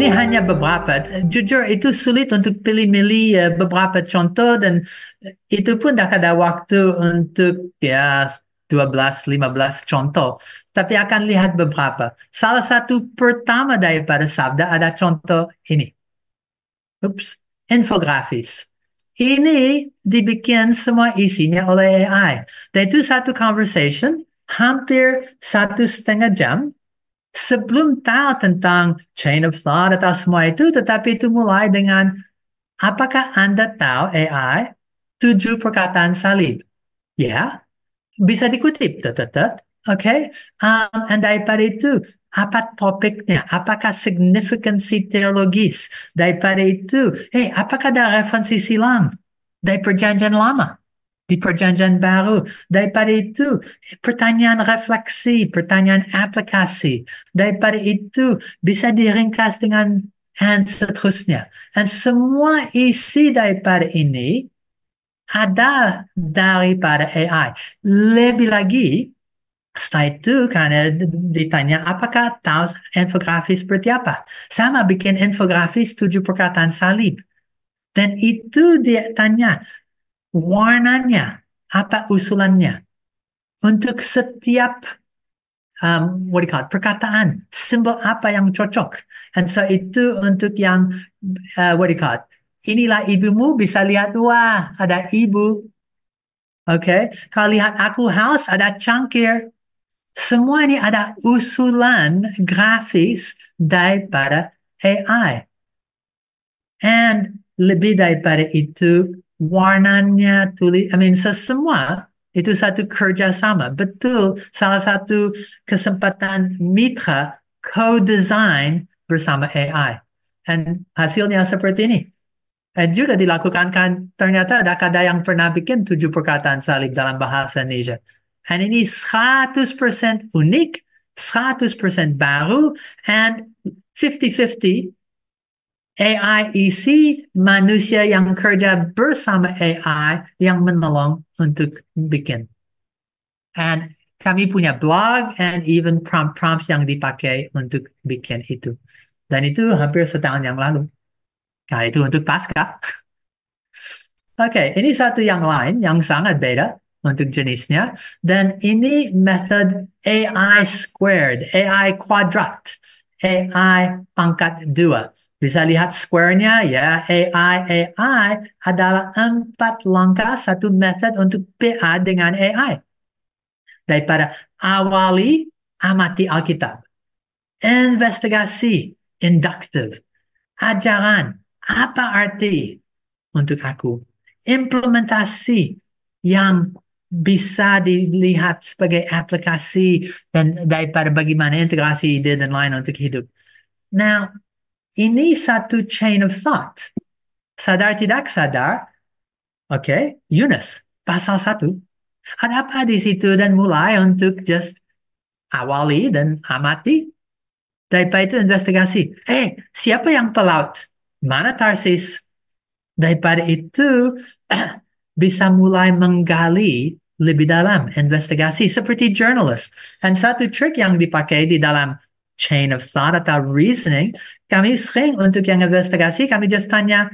ini hanya beberapa. Jujur itu sulit untuk pilih-milih beberapa contoh dan itu pun dah ada waktu untuk ya 12-15 contoh. Tapi akan lihat beberapa. Salah satu pertama daripada sabda ada contoh ini. Ups, infografis. Ini dibikin semua isinya oleh AI. Dan itu satu conversation hampir 1,5 jam sebelum tahu tentang chain of thought atau semua itu, tetapi itu mulai dengan apakah Anda tahu AI 7 perkataan salib? Ya, bisa dikutip, tetet. Oke, and daripada itu, apa topiknya? Apakah signifikansi teologis? Daripada itu, apakah ada referensi silang dari perjanjian lama? Di perjanjian baru. Daripada itu, pertanyaan refleksi, pertanyaan aplikasi. Daripada itu, bisa diringkas dengan and seterusnya. Dan semua isi daripada ini ada daripada AI. Lebih lagi, setelah itu karena ditanya apakah tahu infografis seperti apa? Sama bikin infografis 7 perkataan salib. Dan itu dia tanya warnanya, apa usulannya. Untuk setiap what do you call it, perkataan, simbol apa yang cocok. And so itu untuk yang what do you call it, inilah ibumu, bisa lihat, wah ada ibu. Oke, kalau lihat aku haus, ada cangkir. Semua ini ada usulan grafis daripada AI. And lebih daripada itu, warnanya, semua itu satu kerjasama. Betul, salah satu kesempatan mitra co-design bersama AI. Dan hasilnya seperti ini. Dan juga dilakukan kan, ternyata ada yang pernah bikin 7 perkataan salib dalam bahasa Indonesia. Dan ini 100% unik, 100% baru, and 50-50 AI isi manusia yang kerja bersama AI yang menolong untuk bikin. And kami punya blog and even prompts yang dipakai untuk bikin itu. Dan itu hampir setahun yang lalu. Nah, itu untuk pasca. Oke, ini satu yang lain yang sangat beda untuk jenisnya. Dan ini method AI squared, AI kuadrat, AI pangkat 2. Bisa lihat square-nya ya, AI adalah 4 langkah satu method untuk PA dengan AI. Daripada awali, amati Alkitab. Investigasi, induktif. Ajaran, apa arti untuk aku? Implementasi yang bisa dilihat sebagai aplikasi dan daripada bagaimana integrasi ide dan lain untuk hidup. Now, ini satu chain of thought. Sadar tidak sadar, Yunus, pasal 1. Ada apa di situ dan mulai untuk just awali dan amati. Daripada itu investigasi. Siapa yang pelaut? Mana Tarsis? Daripada itu bisa mulai menggali lebih dalam investigasi seperti journalist. Dan satu trik yang dipakai di dalam chain of thought atau reasoning, kami sering untuk yang investigasi, kami just tanya,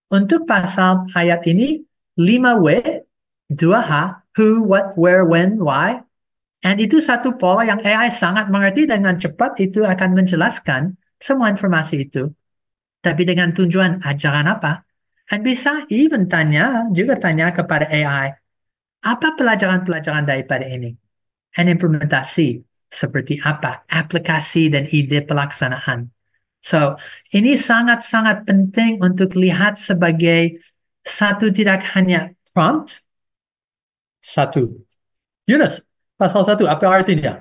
untuk pasal ayat ini, 5W, 2H, who, what, where, when, why. And itu satu pola yang AI sangat mengerti dengan cepat, itu akan menjelaskan semua informasi itu. Tapi dengan tujuan ajaran apa? Dan bisa even juga tanya kepada AI, apa pelajaran-pelajaran daripada ini? Dan implementasi seperti apa? Aplikasi dan ide pelaksanaan. So, ini sangat-sangat penting untuk lihat sebagai satu tidak hanya prompt, satu. Yunus, pasal 1, apa artinya?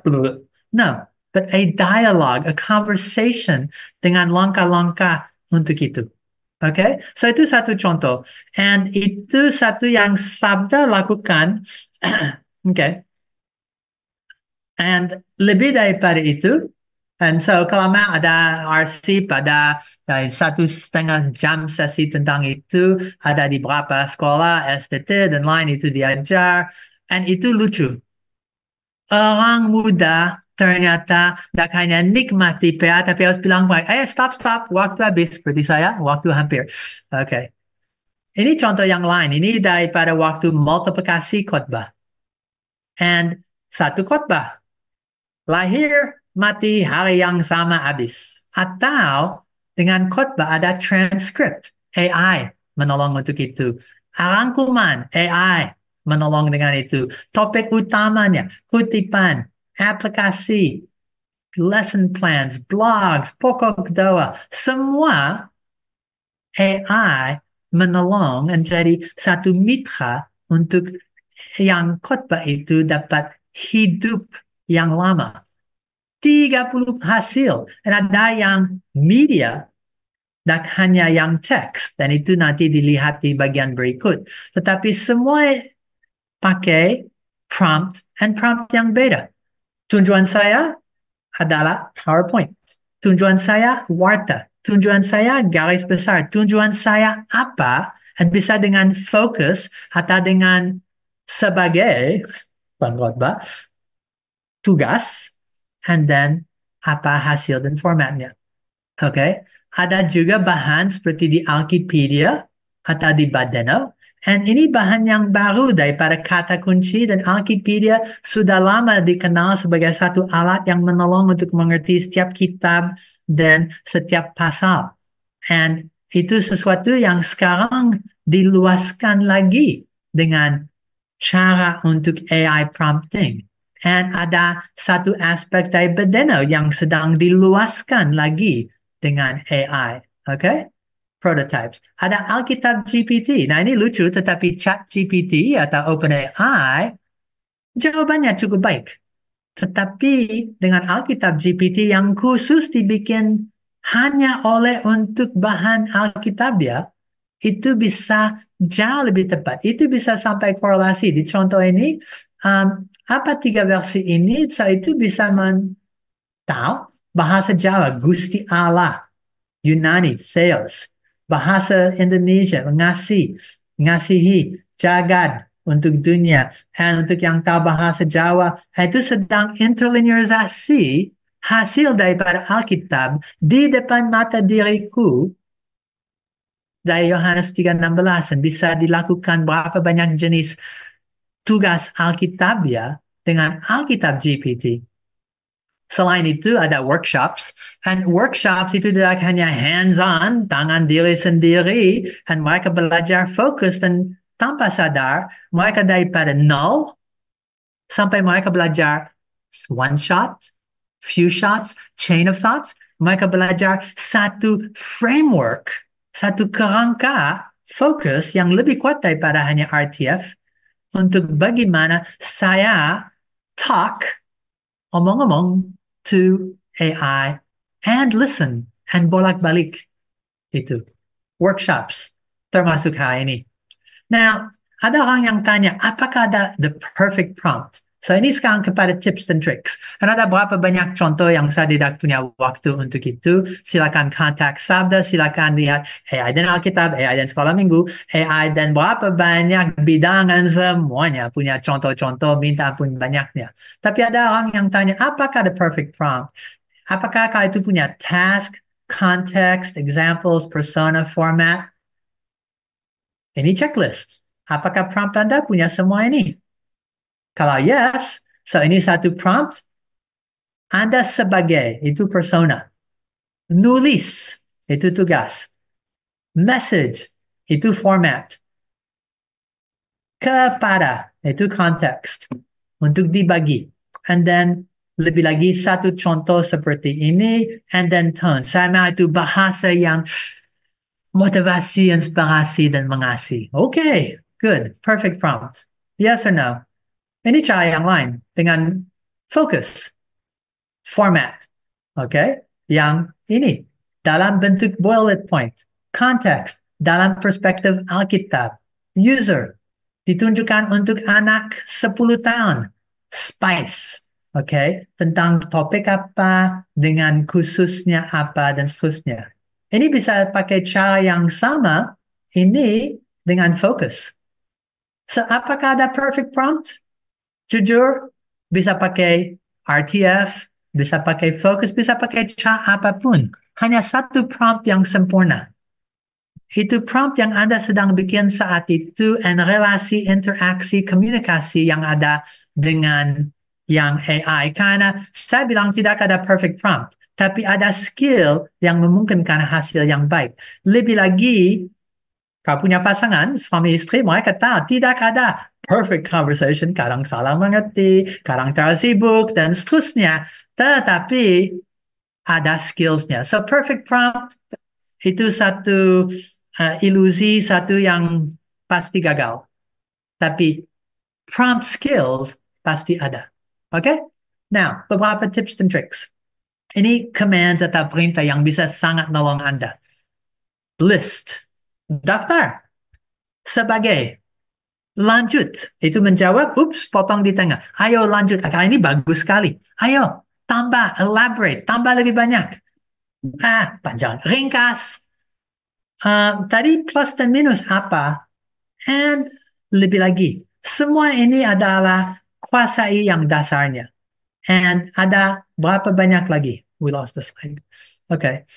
No, but a dialogue, a conversation dengan langkah-langkah untuk itu. So itu satu contoh. And itu satu yang Sabda lakukan. And lebih daripada itu, and so kalau mau ada RC pada 1,5 jam sesi tentang itu, ada di beberapa sekolah, STT, dan lain itu diajar. And itu lucu. Orang muda ternyata tidak hanya nikmati PA, tapi harus bilang baik, stop, waktu habis, seperti saya, waktu hampir. Oke. Ini contoh yang lain, ini daripada waktu multiplikasi khotbah. And satu khotbah, lahir, mati, hari yang sama habis. Atau dengan khotbah ada transcript, AI menolong untuk itu. Rangkuman, AI menolong dengan itu. Topik utamanya, kutipan, aplikasi, lesson plans, blogs, pokok doa, semua AI menolong menjadi satu mitra untuk yang khotbah itu dapat hidup yang lama. 30 hasil. Dan ada yang media dan hanya yang teks. Dan itu nanti dilihat di bagian berikut. Tetapi semua pakai prompt and prompt yang beda. Tujuan saya adalah PowerPoint. Tujuan saya warta. Tujuan saya garis besar. Tujuan saya apa? Dan bisa dengan fokus atau dengan sebagai pengkhotbah tugas, and then apa hasil dan formatnya. Oke. Ada juga bahan seperti di Alkipedia atau di Badeno. And ini bahan yang baru daripada kata kunci, dan Alkipedia sudah lama dikenal sebagai satu alat yang menolong untuk mengerti setiap kitab dan setiap pasal. And itu sesuatu yang sekarang diluaskan lagi dengan cara untuk AI prompting. And ada satu aspek dari Badeno yang sedang diluaskan lagi dengan AI. Okay? Prototypes. Ada Alkitab GPT. Nah, ini lucu, tetapi Chat GPT atau OpenAI jawabannya cukup baik. Tetapi dengan Alkitab GPT yang khusus dibikin hanya untuk bahan Alkitabia, itu bisa jauh lebih tepat. Itu bisa sampai korelasi. Di contoh ini, apa 3 versi ini, so itu bisa tahu bahasa Jawa, Gusti Allah, Yunani, Theos, bahasa Indonesia, mengasihi, jagad untuk dunia, dan untuk yang tahu bahasa Jawa, itu sedang interlinearisasi hasil daripada Alkitab di depan mata diriku dari Yohanes 3:16, dan bisa dilakukan berapa banyak jenis tugas Alkitabia dengan Alkitab GPT. Selain itu ada workshops, dan workshops itu tidak hanya hands-on, tangan diri sendiri, dan mereka belajar fokus, dan tanpa sadar mereka daripada nol sampai mereka belajar one shot, few shots, chain of thoughts. Mereka belajar satu framework, satu kerangka fokus yang lebih kuat daripada hanya RTF untuk bagaimana saya omong-omong to AI and listen and bolak-balik itu. Workshops termasuk hari ini. Now, ada orang yang tanya, apakah ada the perfect prompt? So, ini sekarang kepada tips dan tricks. Dan ada berapa banyak contoh yang saya tidak punya waktu untuk itu. Silakan kontak Sabda, silakan lihat AI dan Alkitab, AI dan Sekolah Minggu, AI dan berapa banyak bidangan semuanya punya contoh-contoh, minta ampun banyaknya. Tapi ada orang yang tanya, apakah the perfect prompt? Apakah kau itu punya task, context, examples, persona, format? Ini checklist. Apakah prompt Anda punya semua ini? Kalau yes, so ini satu prompt. Anda sebagai, itu persona. Nulis, itu tugas. Message, itu format. Kepada, itu context. Untuk dibagi. And then, lebih lagi satu contoh seperti ini. And then tone. Sama itu bahasa yang motivasi, inspirasi, dan mengasihi. Okay, good. Perfect prompt. Yes or no? Ini cara yang lain dengan focus, format, okay? Yang ini dalam bentuk bullet point, context dalam perspektif Alkitab, user ditunjukkan untuk anak 10 tahun, spice, okay? Tentang topik apa, dengan khususnya apa, dan seterusnya. Ini bisa pakai cara yang sama, ini dengan focus. So, apakah ada perfect prompt? Jujur, bisa pakai RTF, bisa pakai fokus, bisa pakai cara apapun. Hanya satu prompt yang sempurna. Itu prompt yang Anda sedang bikin saat itu, dan relasi, interaksi, komunikasi yang ada dengan yang AI. Karena saya bilang tidak ada perfect prompt, tapi ada skill yang memungkinkan hasil yang baik. Lebih lagi, kau punya pasangan, suami istri, mereka tahu tidak ada perfect conversation, kadang salah mengerti, kadang terlalu sibuk, dan seterusnya. Tetapi ada skillsnya. So perfect prompt itu satu ilusi, satu yang pasti gagal. Tapi prompt skills pasti ada. Oke? Now, beberapa tips dan tricks. Ini commands atau perintah yang bisa sangat nolong Anda. List, daftar, sebagai, lanjut. Itu menjawab, ups, potong di tengah. Ayo lanjut, kali ini bagus sekali. Ayo, tambah, elaborate, tambah lebih banyak. Panjang, ringkas. Tadi plus dan minus apa? And lebih lagi, semua ini adalah kuasai yang dasarnya. And ada berapa banyak lagi? We lost the slide. Okay.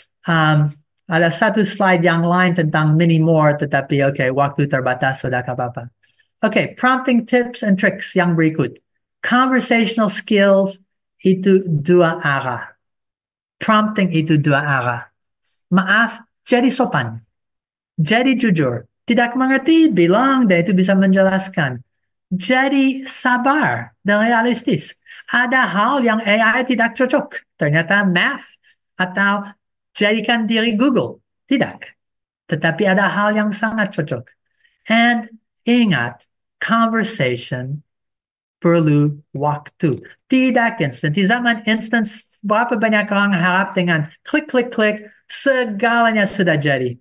Ada satu slide yang lain tentang many more, tetapi waktu terbatas, sudah apa-apa. Prompting tips and tricks yang berikut. Conversational skills itu dua arah. Prompting itu dua arah. Maaf, jadi sopan. Jadi jujur. Tidak mengerti, bilang, dan itu bisa menjelaskan. Jadi sabar dan realistis. Ada hal yang AI tidak cocok. Ternyata math atau jadikan diri Google. Tidak. Tetapi ada hal yang sangat cocok. And ingat, conversation perlu waktu. Tidak instant. Di zaman instant, berapa banyak orang harap dengan klik, klik, klik, segalanya sudah jadi.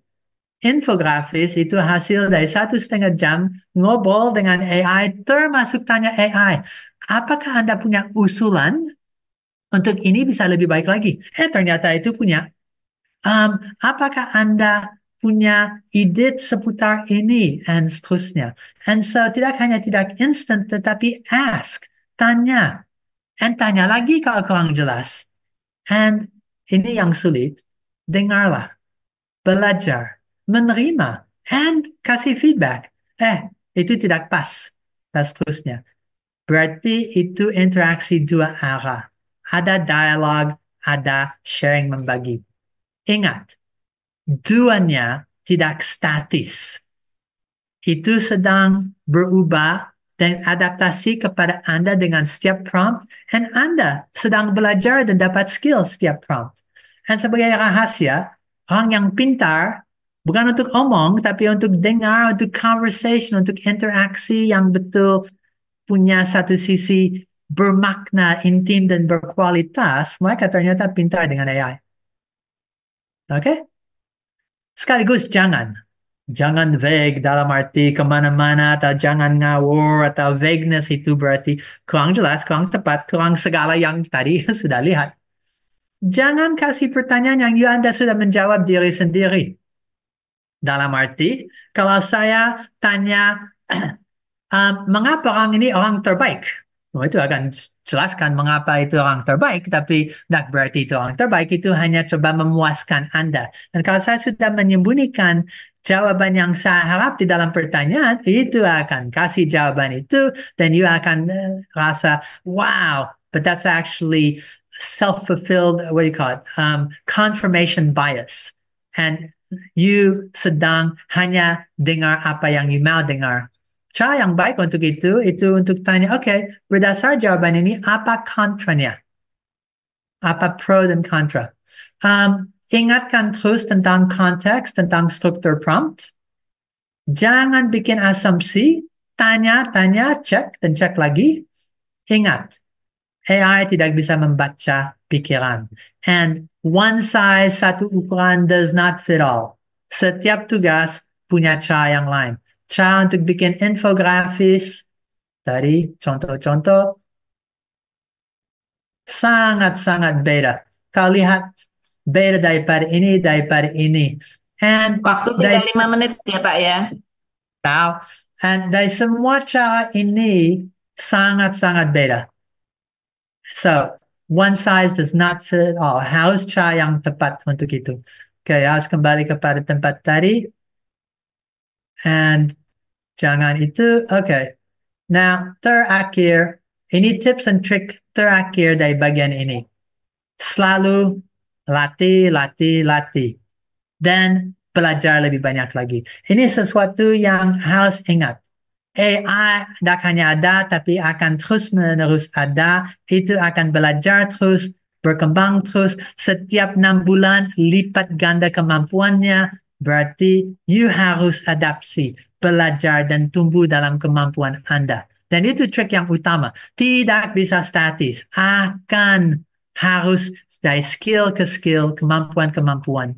Infografis itu hasil dari 1,5 jam ngobrol dengan AI, termasuk tanya AI, apakah Anda punya usulan untuk ini bisa lebih baik lagi? Ternyata itu punya. Apakah Anda punya ide seputar ini, dan seterusnya. And so, tidak hanya tidak instant, tetapi ask, tanya, dan tanya lagi kalau kurang jelas. And ini yang sulit, dengarlah, belajar, menerima, and kasih feedback. Itu tidak pas, dan seterusnya. Berarti itu interaksi dua arah. Ada dialog, ada sharing membagi. Ingat, duanya tidak statis. Itu sedang berubah dan adaptasi kepada Anda dengan setiap prompt, dan Anda sedang belajar dan dapat skill setiap prompt. Dan sebagai rahasia, orang yang pintar bukan untuk omong, tapi untuk dengar, untuk conversation, untuk interaksi yang betul punya satu sisi bermakna, intim, dan berkualitas, mereka ternyata pintar dengan AI. Oke? Sekaligus jangan vague dalam arti kemana-mana, atau jangan ngawur, atau vagueness itu berarti kurang jelas, kurang tepat, kurang segala yang tadi sudah lihat. Jangan kasih pertanyaan yang Anda sudah menjawab diri sendiri. Dalam arti, kalau saya tanya, mengapa orang ini orang terbaik? Itu akan jelaskan mengapa itu orang terbaik, tapi tidak berarti itu orang terbaik, itu hanya coba memuaskan Anda. Dan kalau saya sudah menyembunyikan jawaban yang saya harap di dalam pertanyaan, itu akan kasih jawaban itu, dan you akan rasa, wow, but that's actually self-fulfilled, what do you call it, confirmation bias. And you sedang hanya dengar apa yang you mau dengar. Cara yang baik untuk itu untuk tanya, berdasar jawaban ini, apa kontranya? Apa pro dan kontra? Ingatkan terus tentang konteks, tentang struktur prompt. Jangan bikin asumsi, tanya, cek, dan cek lagi. Ingat, AI tidak bisa membaca pikiran. And one size, satu ukuran does not fit all. Setiap tugas punya cara yang lain. Cara untuk bikin infografis, tadi contoh-contoh, sangat-sangat beda. Kau lihat beda daripada ini. And Waktu tinggal 5 menit ya Pak ya. dari semua cara ini sangat-sangat beda. So, one size does not fit all. Harus cara yang tepat untuk itu. Oke, harus kembali kepada tempat tadi. And jangan itu. Oke. Now, terakhir, ini tips and trick terakhir dari bagian ini. Selalu latih, latih, latih. Dan belajar lebih banyak lagi. Ini sesuatu yang harus ingat. AI tidak hanya ada, tapi akan terus-menerus ada. Itu akan belajar terus, berkembang terus. Setiap 6 bulan, lipat ganda kemampuannya. Berarti you harus adaptasi, belajar, dan tumbuh dalam kemampuan Anda. Dan itu trik yang utama. Tidak bisa statis. Akan harus dari skill ke skill, kemampuan-kemampuan.